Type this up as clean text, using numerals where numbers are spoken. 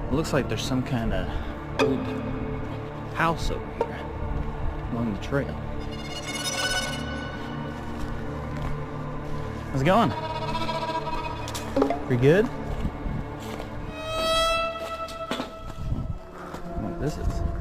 It looks like there's some kind of old house over here along the trail. How's it going? Pretty good? I don't know what this is.